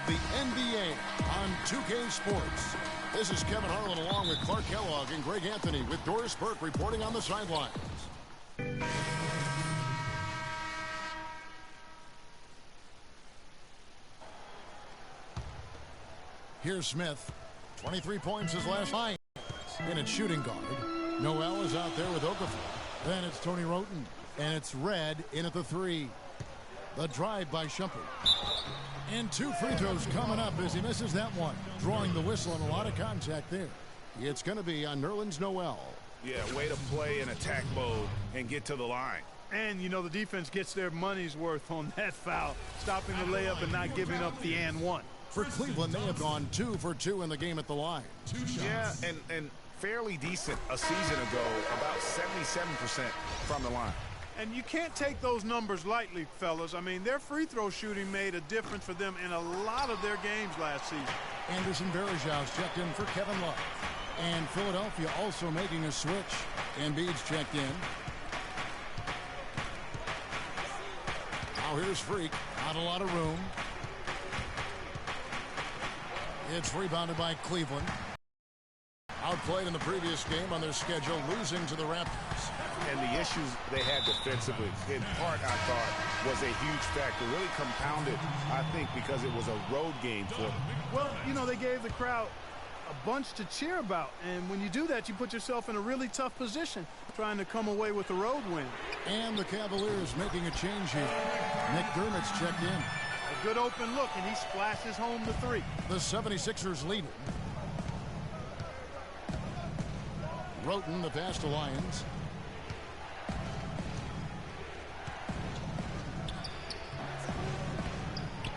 the NBA on 2K Sports. This is Kevin Harlan along with Clark Kellogg and Greg Anthony with Doris Burke reporting on the sidelines. Here's Smith. 23 points his last 9. And it's shooting guard. Noel is out there with Okafor. Then it's Tony Roten. And it's Red in at the 3. The drive by Shumpert. And 2 free throws coming up as he misses that one. Drawing the whistle and a lot of contact there. It's going to be on Nerlens Noel. Yeah, way to play in attack mode and get to the line. And, you know, the defense gets their money's worth on that foul. Stopping the layup and not giving up the and one. For Cleveland, they have gone 2 for 2 in the game at the line. Yeah, and fairly decent a season ago, about 77% from the line. And you can't take those numbers lightly, fellas. I mean, their free throw shooting made a difference for them in a lot of their games last season. Anderson Varejão's checked in for Kevin Love. And Philadelphia also making a switch. Embiid's checked in. Now here's Freak. Not a lot of room. It's rebounded by Cleveland. Outplayed in the previous game on their schedule, losing to the Raptors. And the issues they had defensively, in part, I thought, was a huge factor. Really compounded, I think, because it was a road game for them. Well, you know, they gave the crowd a bunch to cheer about. And when you do that, you put yourself in a really tough position, trying to come away with a road win. And the Cavaliers making a change here. McDermott's checked in. A good open look, and he splashes home the 3. The 76ers lead it. Roten, the pass to Lyons.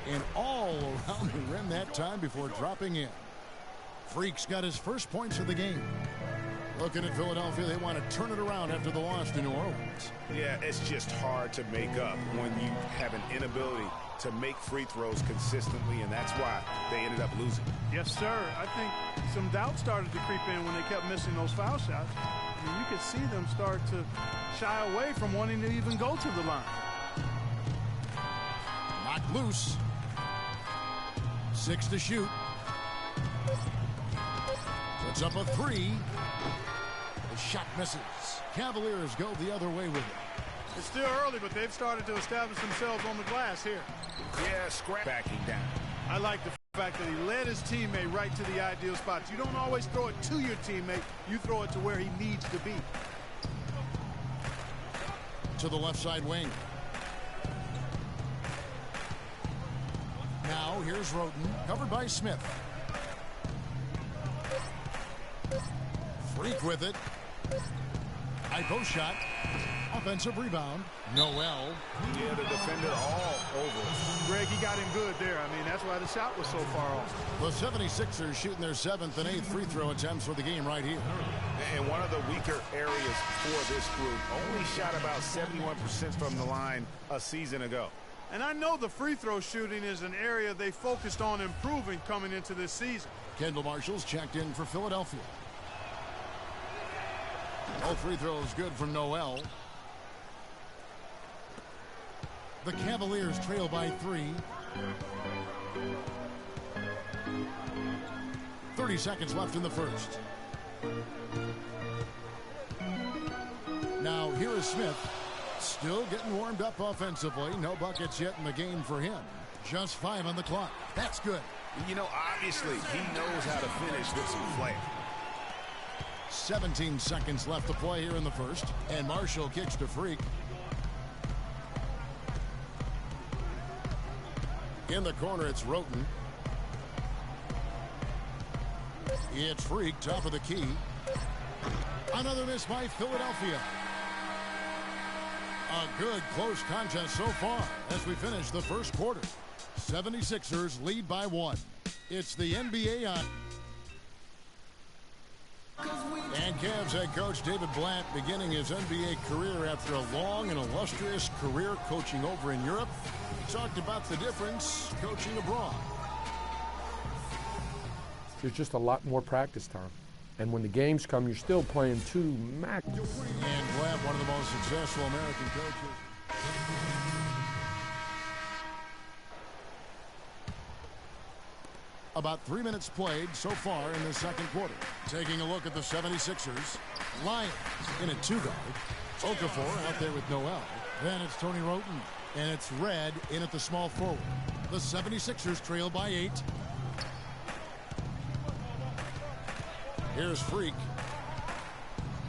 And all around the rim that time before dropping in. Freak's got his first points of the game. Looking at Philadelphia, they want to turn it around after the loss to New Orleans. Yeah, it's just hard to make up when you have an inability to make free throws consistently, and that's why they ended up losing. Yes, sir. I think some doubt started to creep in when they kept missing those foul shots. I mean, you could see them start to shy away from wanting to even go to the line. Knocked loose. 6 to shoot. Puts up a 3. The shot misses. Cavaliers go the other way with it. It's still early, but they've started to establish themselves on the glass here. Yeah, scrap backing down. I like the fact that he led his teammate right to the ideal spots. You don't always throw it to your teammate. You throw it to where he needs to be. To the left side wing. Now here's Roten, covered by Smith. Freak with it. High post shot. Offensive rebound. Noel. Yeah, the defender all over. Greg, he got him good there. I mean, that's why the shot was so far off. The 76ers shooting their 7th and 8th free throw attempts for the game right here. And one of the weaker areas for this group, only shot about 71% from the line a season ago. And I know the free throw shooting is an area they focused on improving coming into this season. Kendall Marshall's checked in for Philadelphia. All free throws good from Noel. The Cavaliers trail by 3. 30 seconds left in the first. Now here is Smith. Still getting warmed up offensively. No buckets yet in the game for him. Just 5 on the clock. That's good. You know, obviously, he knows how to finish with some flair. 17 seconds left to play here in the first. And Marshall kicks to Freak. In the corner, it's Roten. It's Freak, top of the key. Another miss by Philadelphia. A good close contest so far as we finish the first quarter. 76ers lead by 1. It's the NBA on. And Cavs head coach David Blatt beginning his NBA career after a long and illustrious career coaching over in Europe. He talked about the difference coaching abroad. There's just a lot more practice time. And when the games come, you're still playing 2 max. And Blatt, one of the most successful American coaches. About 3 minutes played so far in the second quarter. Taking a look at the 76ers. Lions in a 2-guard. Okafor out there with Noel. Then it's Tony Roten. And it's Red in at the small forward. The 76ers trail by 8. Here's freq.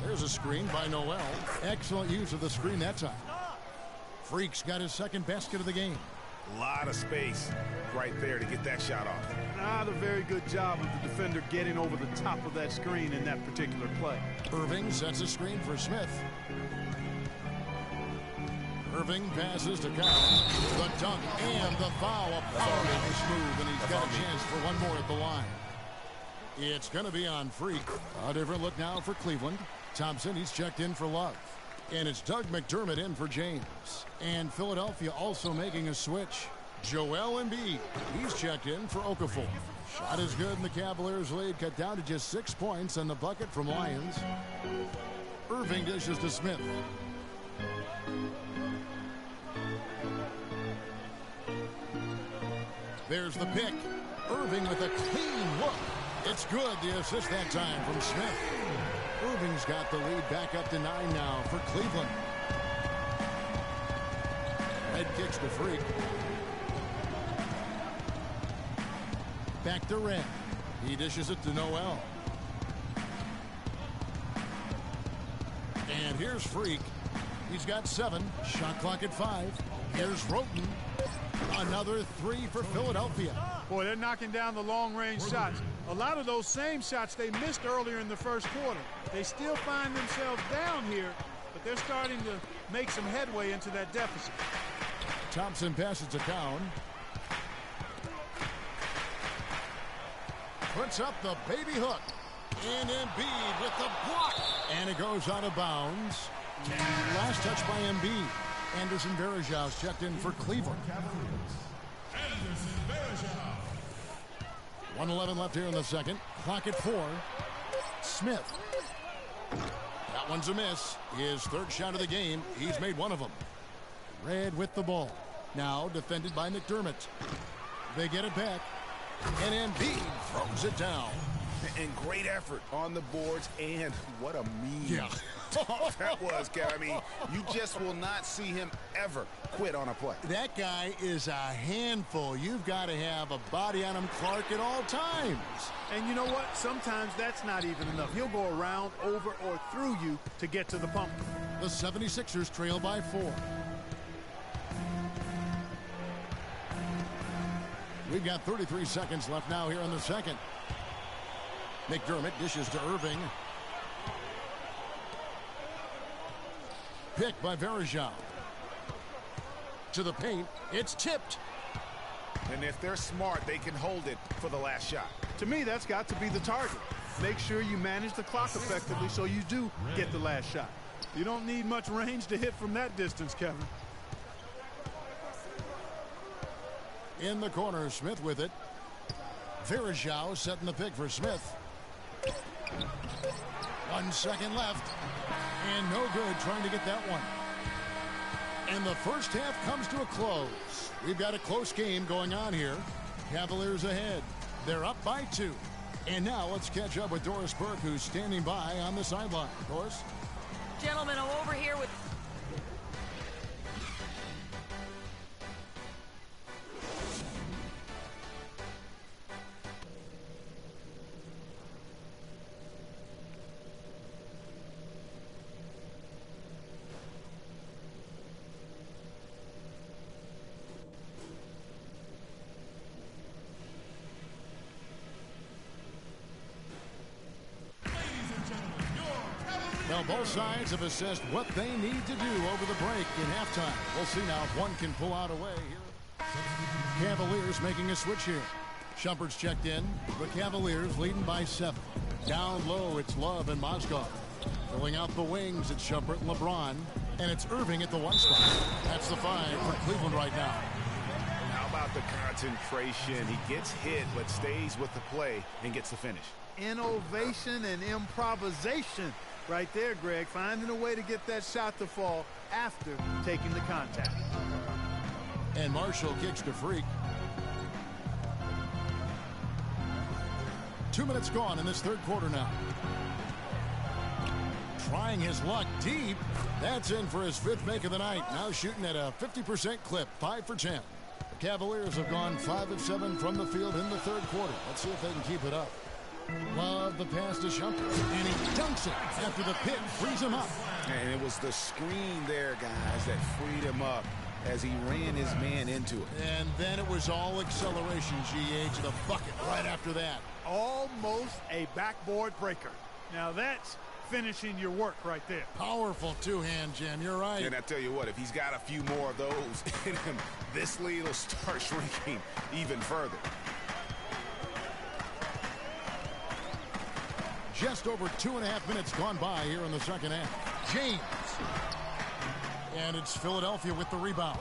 There's a screen by Noel. Excellent use of the screen that time. Freq's got his second basket of the game. A lot of space right there to get that shot off. Not a very good job of the defender getting over the top of that screen in that particular play. Irving sets a screen for Smith. Irving passes to Cowan. The dunk and the foul. A powerful move, and he's got a chance for one more at the line. It's going to be on freq. A different look now for Cleveland. Thompson, he's checked in for Love. And it's Doug McDermott in for James. And Philadelphia also making a switch. Joel Embiid, he's checked in for Okafor. Shot is good, and the Cavaliers lead cut down to just 6 points on the bucket from Lions. Irving dishes to Smith. There's the pick. Irving with a clean look. It's good, the assist that time from Smith. Irving's got the lead back up to 9 now for Cleveland. Red kicks to freq. Back to Red. He dishes it to Noel. And here's freq. He's got 7. Shot clock at 5. Here's Roten. Another 3 for Philadelphia. Boy, they're knocking down the long-range shots. A lot of those same shots they missed earlier in the first quarter. They still find themselves down here, but they're starting to make some headway into that deficit. Thompson passes to Cowan. Puts up the baby hook. And Embiid with the block. And it goes out of bounds. Last touch by Embiid. Anderson Varejau's checked in for Cleveland. 1:11 left here in the second. Clock at 4. Smith. That one's a miss. His third shot of the game. He's made one of them. Red with the ball. Now defended by McDermott. They get it back. And Embiid throws it down. And great effort on the boards, and what a mean Yeah. that was, Kev. I mean, you just will not see him ever quit on a play. That guy is a handful. You've got to have a body on him, Clark, at all times. And you know what? Sometimes that's not even enough. He'll go around, over, or through you to get to the pump. The 76ers trail by 4. We've got 33 seconds left now here in the second. McDermott dishes to Irving. Pick by Varejau. To the paint. It's tipped. And if they're smart, they can hold it for the last shot. To me, that's got to be the target. Make sure you manage the clock effectively so you do get the last shot. You don't need much range to hit from that distance, Kevin. In the corner, Smith with it. Varejau setting the pick for Smith. 1 second left. And no good trying to get that one. And the first half comes to a close. We've got a close game going on here. Cavaliers ahead. They're up by 2. And now let's catch up with Doris Burke, who's standing by on the sideline. Doris? Gentlemen, I'm over here with... Now, both sides have assessed what they need to do over the break in halftime. We'll see now if one can pull out away here. Cavaliers making a switch here. Shumpert's checked in. The Cavaliers leading by 7. Down low, it's Love and Mozgov. Filling out the wings, it's Shumpert and LeBron. And it's Irving at the 1 spot. That's the 5 for Cleveland right now. How about the concentration? He gets hit, but stays with the play and gets the finish. Innovation and improvisation. Right there, Greg, finding a way to get that shot to fall after taking the contact. And Marshall kicks to freq. 2 minutes gone in this third quarter now. Trying his luck deep. That's in for his 5th make of the night. Now shooting at a 50% clip, 5 for 10. The Cavaliers have gone 5 of 7 from the field in the third quarter. Let's see if they can keep it up. Love the pass to Shumpert, and he dunks it after the pick frees him up. And it was the screen there, guys, that freed him up as he ran his man into it. And then it was all acceleration, GA, to the bucket right after that. Almost a backboard breaker. Now that's finishing your work right there. Powerful two-hand jam, you're right. And I tell you what, if he's got a few more of those in him, this lead will start shrinking even further. Just over 2.5 minutes gone by here in the second half. James. And it's Philadelphia with the rebound.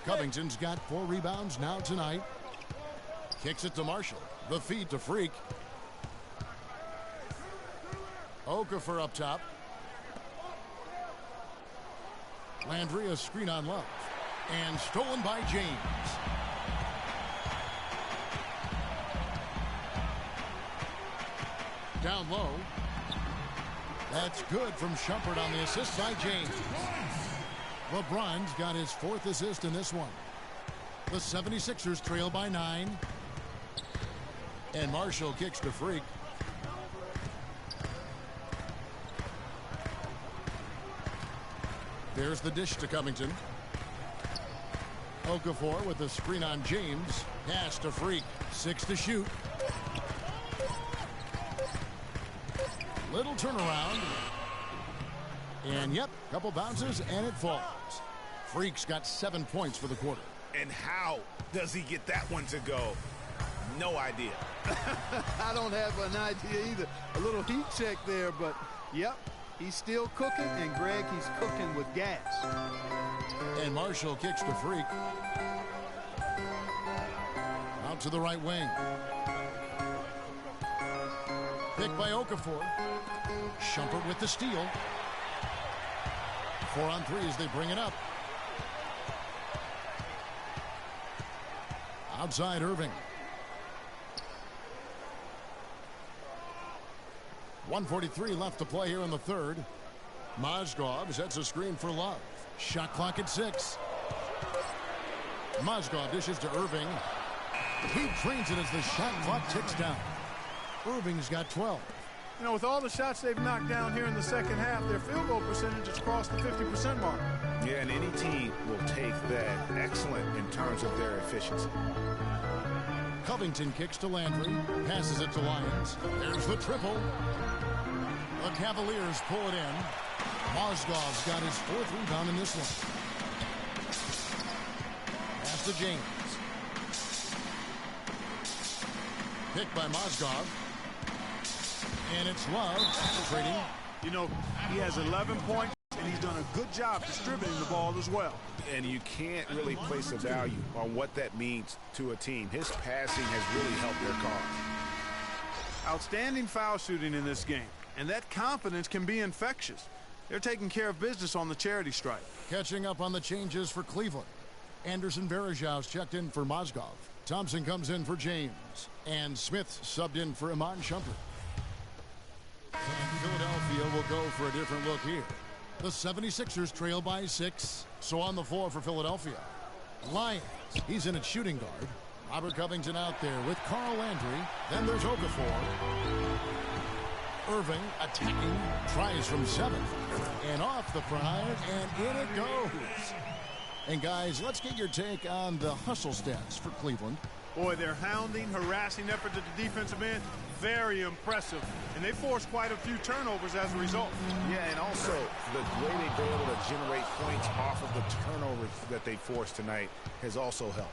Covington's got 4 rebounds now tonight. Kicks it to Marshall. The feed to Freak. Okafor up top. Landry, a screen on Love. And stolen by James. Down low. That's good from Shumpert on the assist by James. LeBron's got his 4th assist in this one. The 76ers trail by 9. And Marshall kicks to Freak. There's the dish to Covington. Okafor with the screen on James. Pass to Freak. 6 to shoot. Little turnaround. And yep, couple bounces and it falls. Freak's got 7 points for the quarter. And how does he get that one to go? No idea. I don't have an idea either. A little heat check there, but yep, he's still cooking. And Greg, he's cooking with gas. And Marshall kicks to Freak. Out to the right wing. Picked by Okafor. Shumpert with the steal. 4 on 3 as they bring it up. Outside Irving. 1:43 left to play here in the third. Mozgov sets a screen for Love. Shot clock at 6. Mozgov dishes to Irving. He drains it as the shot clock ticks down. Irving's got 12. You know, with all the shots they've knocked down here in the second half, their field goal percentage has crossed the 50% mark. Yeah, and any team will take that. Excellent in terms of their efficiency. Covington kicks to Landry. Passes it to Lyons. There's the triple. The Cavaliers pull it in. Mozgov's got his 4th rebound in this one. Pass to James. Picked by Mozgov. And it's Love penetrating. You know, he has 11 points, and he's done a good job distributing the ball as well. And you can't really place a value on what that means to a team. His passing has really helped their cause. Outstanding foul shooting in this game, and that confidence can be infectious. They're taking care of business on the charity stripe. Catching up on the changes for Cleveland. Anderson Varejau's checked in for Mozgov. Thompson comes in for James. And Smith subbed in for Iman Shumpert. And Philadelphia will go for a different look here. The 76ers trail by 6. So on the floor for Philadelphia. Lyons, he's in at shooting guard. Robert Covington out there with Carl Landry. Then there's Okafor. Irving attacking. Tries from 7. And off the prime. And in it goes. And guys, let's get your take on the hustle stats for Cleveland. Boy, their hounding, harassing effort at the defensive end, very impressive. And they forced quite a few turnovers as a result. Yeah, and also the way they've been able to generate points off of the turnovers that they forced tonight has also helped.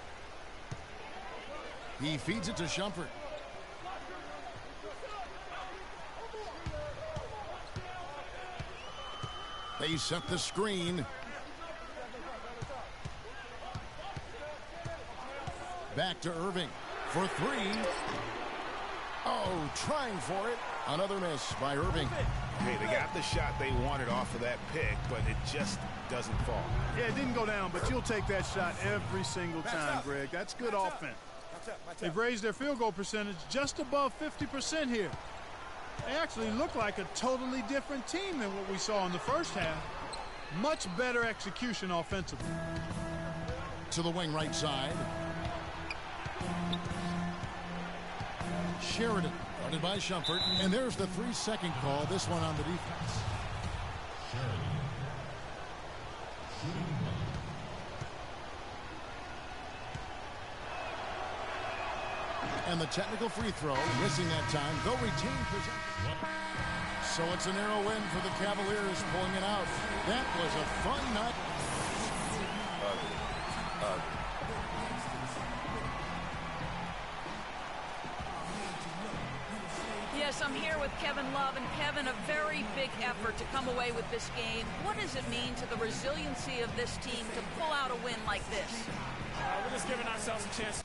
He feeds it to Shumpert. They set the screen. Back to Irving for 3. Oh, trying for it. Another miss by Irving. Hey, they got the shot they wanted off of that pick, but it just doesn't fall. Yeah, it didn't go down, but you'll take that shot every single time, Greg. That's good offense. They've raised their field goal percentage just above 50% here. They actually look like a totally different team than what we saw in the first half. Much better execution offensively. To the wing right side. Sheridan, guarded by Shumpert. And there's the 3-second call, this one on the defense. And the technical free throw, missing that time. They'll retain possession. So it's a narrow win for the Cavaliers, pulling it out. That was a fun night. Yes, I'm here with Kevin Love. And Kevin, a very big effort to come away with this game. What does it mean to the resiliency of this team to pull out a win like this? We're just giving ourselves a chance